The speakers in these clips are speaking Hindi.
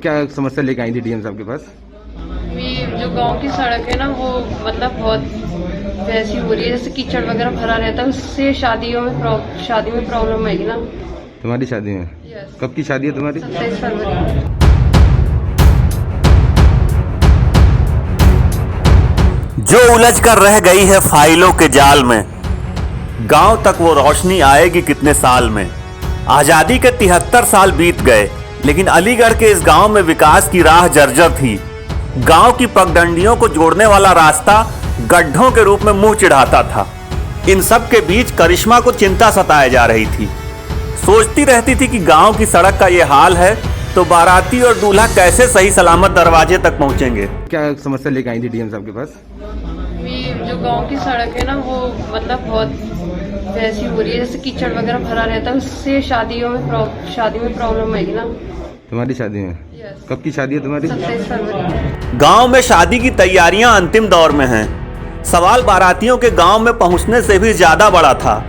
क्या समस्या लेके आई थी डीएम साहब के पास? जो गांव की सड़क है ना वो मतलब बहुत वैसी हो रही है जैसे कीचड़ वगैरह भरा रहता है, उससे शादी में प्रॉब्लम आएगी ना। तुम्हारी शादी में? यस। कब की शादी है तुम्हारी? 27 फरवरी। जो उलझ कर रह गई है फाइलों के जाल में, गांव तक वो रोशनी आएगी कितने साल में। आजादी के 73 साल बीत गए, लेकिन अलीगढ़ के इस गांव में विकास की राह जर्जर थी। गांव की पगडंडियों को जोड़ने वाला रास्ता गड्ढों के रूप में मुंह चिढ़ाता था। इन सब के बीच करिश्मा को चिंता सताए जा रही थी। सोचती रहती थी कि गांव की सड़क का ये हाल है तो बाराती और दूल्हा कैसे सही सलामत दरवाजे तक पहुंचेंगे। क्या समस्या लेके आई थी डीएम साहब के पास? जो गांव की सड़क है ना वो मतलब बहुत वैसी हो रही है जैसे कीचड़ वगैरह भरा रहता है, उससे शादी में प्रॉब्लम आएगी ना। तुम्हारी शादी में? यस। कब की शादी है तुम्हारी? 27 फरवरी। गांव में शादी की तैयारियां अंतिम दौर में हैं। सवाल बारातियों के गांव में पहुंचने से भी ज्यादा बड़ा था।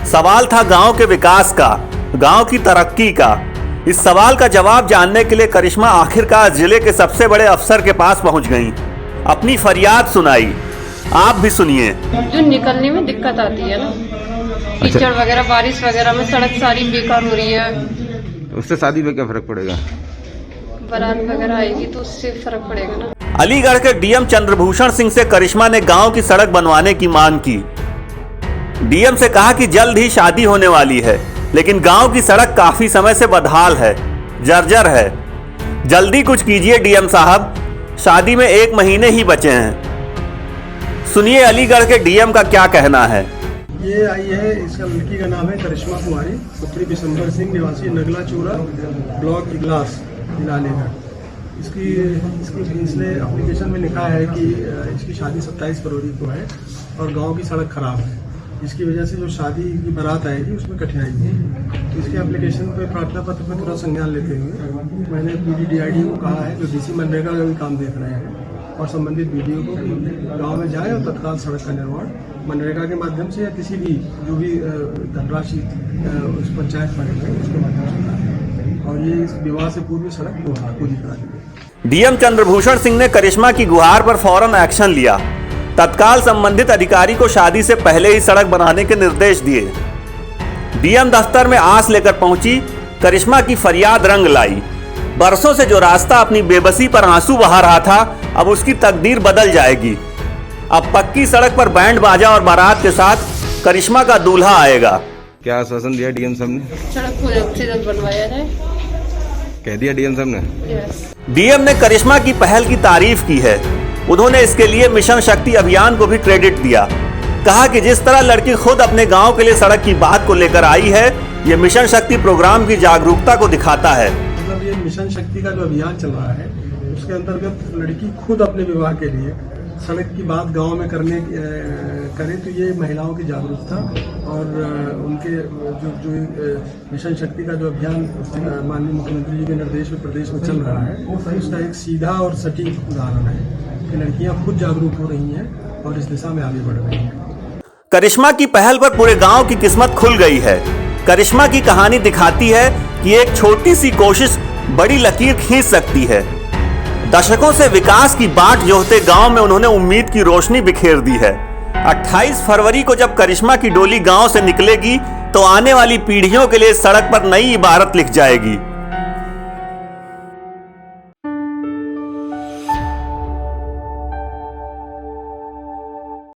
सवाल था गांव के विकास का, गांव की तरक्की का। इस सवाल का जवाब जानने के लिए करिश्मा आखिरकार जिले के सबसे बड़े अफसर के पास पहुंच गईं। अपनी फरियाद सुनाई। आप भी सुनिए। जो निकलने में दिक्कत आती है ना, कीचड़ वगैरह, बारिश वगैरह में सड़क सारी बेकार हो रही है। उससे शादी में क्या फर्क पड़ेगा? बारात वगैरह आएगी तो उससे फर्क पड़ेगा ना। अलीगढ़ के डीएम चंद्रभूषण सिंह से करिश्मा ने गांव की सड़क बनवाने की मांग की। डीएम से कहा कि जल्द ही शादी होने वाली है, लेकिन गांव की सड़क काफी समय से बदहाल है, जर्जर है। जल्दी कुछ कीजिए डीएम साहब, शादी में 1 महीने ही बचे हैं। सुनिए अलीगढ़ के डीएम का क्या कहना है। ये आई है, इसका लड़की का नाम है करिश्मा कुमारी, पुत्री बिशंबर सिंह, निवासी नगला चूरा, ब्लॉक इगलास, जिला अलीगढ़। इसने एप्लीकेशन में लिखा है कि इसकी शादी 27 फरवरी को है और गांव की सड़क खराब है, जिसकी वजह से जो शादी की बारात आएगी उसमें कठिनाई है। तो इसके एप्लीकेशन पे प्रार्थना पत्र पर तुरंत संज्ञान लेते हुए मैंने पीडीडीआईडी को कहा है, जो डीसी मनरेगा का भी काम देख रहे हैं, और संबंधित वीडियो को गांव में जाए और तत्काल सड़क का निर्माण मनरेगा के माध्यम से या किसी भी जो भी धनराशि उस पंचायत बनेगा उसके माध्यम से करें, और ये इस विवाह से पूर्व सड़क पूरी करा दी। डीएम चंद्रभूषण सिंह ने करिश्मा की गुहार पर फौरन एक्शन लिया। तत्काल संबंधित अधिकारी को शादी से पहले ही सड़क बनाने के निर्देश दिए। डीएम दफ्तर में आस लेकर पहुंची करिश्मा की फरियाद रंग लाई। बरसों से जो रास्ता अपनी बेबसी पर आंसू बहा रहा था, अब उसकी तकदीर बदल जाएगी। अब पक्की सड़क पर बैंड बाजा और बारात के साथ करिश्मा का दूल्हा आएगा। क्या आश्वासन दिया डीएम साहब ने? सड़क को जल्द से जल्द बनवाया जाए, कह दिया डीएम साहब ने। यस। डीएम ने करिश्मा की पहल की तारीफ की है। उन्होंने इसके लिए मिशन शक्ति अभियान को भी क्रेडिट दिया। कहा कि जिस तरह लड़की खुद अपने गांव के लिए सड़क की बात को लेकर आई है, ये मिशन शक्ति प्रोग्राम की जागरूकता को दिखाता है। मतलब ये मिशन शक्ति का जो अभियान चल रहा है, उसके अंतर्गत लड़की खुद अपने विवाह के लिए सड़क की बात गांव में करे तो ये महिलाओं की जागरूकता और उनके जो मिशन शक्ति का जो अभियान माननीय मुख्यमंत्री जी के निर्देश में प्रदेश में चल रहा है, उसका एक सीधा और सटीक उदाहरण है कि लड़कियां खुद जागरूक हो रही हैं और इस दिशा में आगे बढ़ रही हैं। करिश्मा की पहल पर पूरे गांव की किस्मत खुल गई है। करिश्मा की कहानी दिखाती है कि एक छोटी सी कोशिश बड़ी लकीर खींच सकती है। दशकों से विकास की बाट जोहते गांव में उन्होंने उम्मीद की रोशनी बिखेर दी है। 28 फरवरी को जब करिश्मा की डोली गांव से निकलेगी तो आने वाली पीढ़ियों के लिए सड़क पर नई इबारत लिख जाएगी।